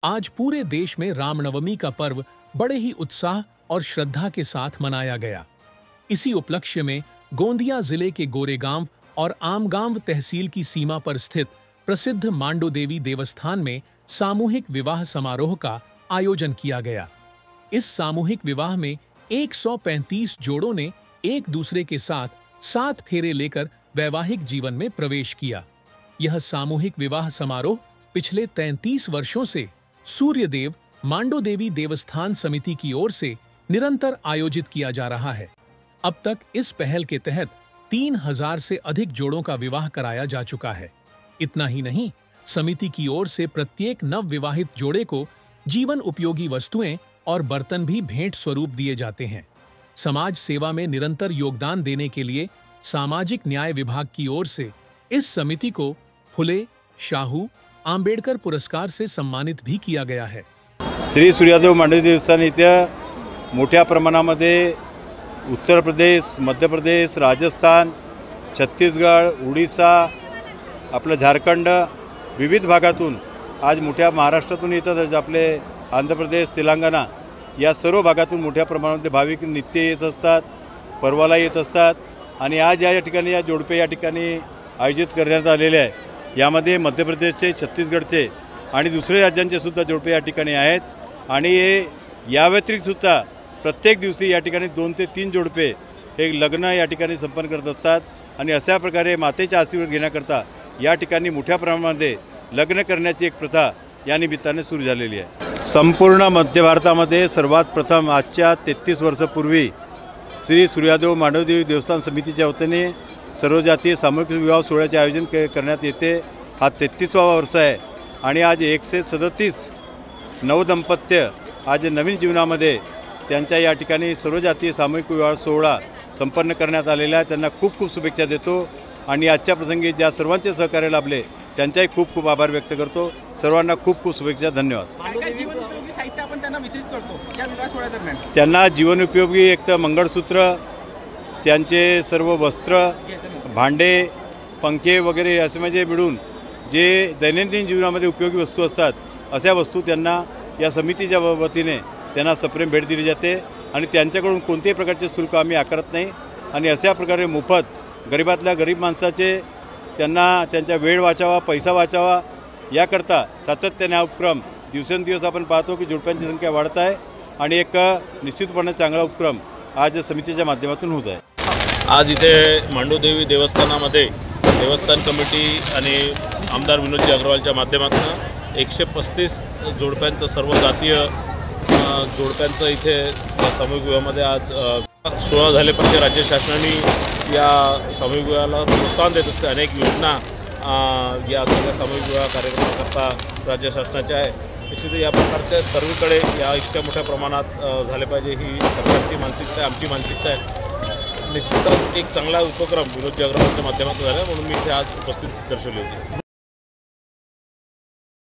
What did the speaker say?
आज पूरे देश में रामनवमी का पर्व बड़े ही उत्साह और श्रद्धा के साथ मनाया गया। इसी उपलक्ष्य में गोंदिया जिले के गोरेगांव और आमगांव तहसील की सीमा पर स्थित प्रसिद्ध मांडो देवी देवस्थान में सामूहिक विवाह समारोह का आयोजन किया गया। इस सामूहिक विवाह में 135 जोड़ों ने एक दूसरे के साथ 7 फेरे लेकर वैवाहिक जीवन में प्रवेश किया। यह सामूहिक विवाह समारोह पिछले 33 वर्षों से सूर्यदेव मांडो देवी देवस्थान समिति की ओर से निरंतर आयोजित किया जा रहा है। अब तक इस पहल के तहत 3000 से अधिक जोड़ों का विवाह कराया जा चुका है। इतना ही नहीं, समिति की ओर से प्रत्येक नव विवाहित जोड़े को जीवन उपयोगी वस्तुएं और बर्तन भी भेंट स्वरूप दिए जाते हैं। समाज सेवा में निरंतर योगदान देने के लिए सामाजिक न्याय विभाग की ओर से इस समिति को फुले शाहू आंबेडकर पुरस्कार से सम्मानित भी किया गया है। श्री सूर्यदेव मांडो देवस्थान इथे मोठ्या प्रमाणामध्ये उत्तर प्रदेश, मध्य प्रदेश, राजस्थान, छत्तीसगड, उड़ीसा, आपलं झारखंड विविध भागातून आज मोठ्या महाराष्ट्रातून येतात। आपले आंध्र प्रदेश, तेलंगणा या सर्व भागातून मोठ्या प्रमाणामध्ये भाविक नित्य येत असतात, पर्वाला येत असतात आणि आज या ठिकाणी या जोडपे या ठिकाणी आयोजित करण्यात आलेले आहे। यामध्ये मध्य प्रदेशचे, छत्तीसगडचे आणि दुसरे राज्यांचे सुद्धा जोडपे या ठिकाणी आहेत आणि या व्यतिरिक्त सुद्धा प्रत्येक दिवशी या ठिकाणी 2 ते 3 जोडपे हे लग्न या ठिकाणी संपन्न करत असतात आणि अशा प्रकारे मातेचा आशीर्वाद घेण्याकरता या ठिकाणी मोठ्या प्रमाणामध्ये लग्न करण्याची एक प्रथा या निमित्ताने सुरू झालेली आहे। संपूर्ण मध्य भारतामध्ये सर्वात प्रथम आजच्या 33 वर्षापूर्वी श्री सूर्यदेव मांडो देवी देवस्थान समितीच्या वतीने सर्व जातीय सामूहिक विवाह सोहळ्याचे आयोजन करण्यात येते। हा 33वा वर्ष आहे आणि आज 137 नवदंपत्य आज नवीन जीवनामध्ये त्यांच्या या ठिकाणी सर्व जातीय सामूहिक विवाह सोहळा संपन्न करण्यात आलेला आहे। त्यांना खूप खूप शुभेच्छा देतो आणि आजच्या प्रसंगी ज्या सर्वांचे सहकार्य लाभले त्यांचाही खूप खूप आभार व्यक्त करतो। सर्वांना खूप खूप शुभेच्छा, धन्यवाद। जीवनोपयोगी साहित्य आपण त्यांना वितरित करतो या विवाह सोहळ्यादरम्यान। त्यांना जीवनोपयोगी एक तर मंगळसूत्र, त्यांचे सर्व वस्त्र, भांडे, पंखे वगैरे असे म्हणजे मिळून जे दैनंदिन जीवनामध्ये उपयोगी वस्तू असतात अशा वस्तू त्यांना या समितीच्या वतीने त्यांना सप्रेम भेट दिली जाते आणि त्यांच्याकडून कोणत्याही प्रकारचे शुल्क आम्ही आकारत नाही आणि अशा प्रकारे मोफत गरीबातल्या गरीब माणसाचे त्यांना त्यांचा वेळ वाचावा, पैसा वाचावा याकरता सातत्याने हा उपक्रम दिवसेंदिवस आपण पाहतो की जोडप्यांची संख्या वाढत आहे आणि एक निश्चितपणे चांगला उपक्रम आज समितीच्या माध्यमातून होत आहे। आज इथे मांडो देवी देवस्थानामध्ये देवस्थान कमिटी आणि आमदार विनोदजी अग्रवालच्या माध्यमातून 135 जोडप्यांचं सर्व जातीय जोडप्यांचं इथे सामूहिक विवाहामध्ये आज सोहळा झाले। पण राज्य शासनाने या सामूहिक विवाहाला प्रोत्साहन देत असते। अनेक योजना या सगळ्या सामूहिक विवाह कार्यक्रमाकरता राज्य शासनाच्या आहे। निश्चित या प्रकारच्या सर्वीकडे या इतक्या मोठ्या प्रमाणात झाले पाहिजे ही सरकारची मानसिकता आहे, आमची मानसिकता आहे। निश्चितच एक चांगला उपक्रम विनोदजी अग्रवालच्या माध्यमातून झाला म्हणून मी इथे आज उपस्थित दर्शवली होती।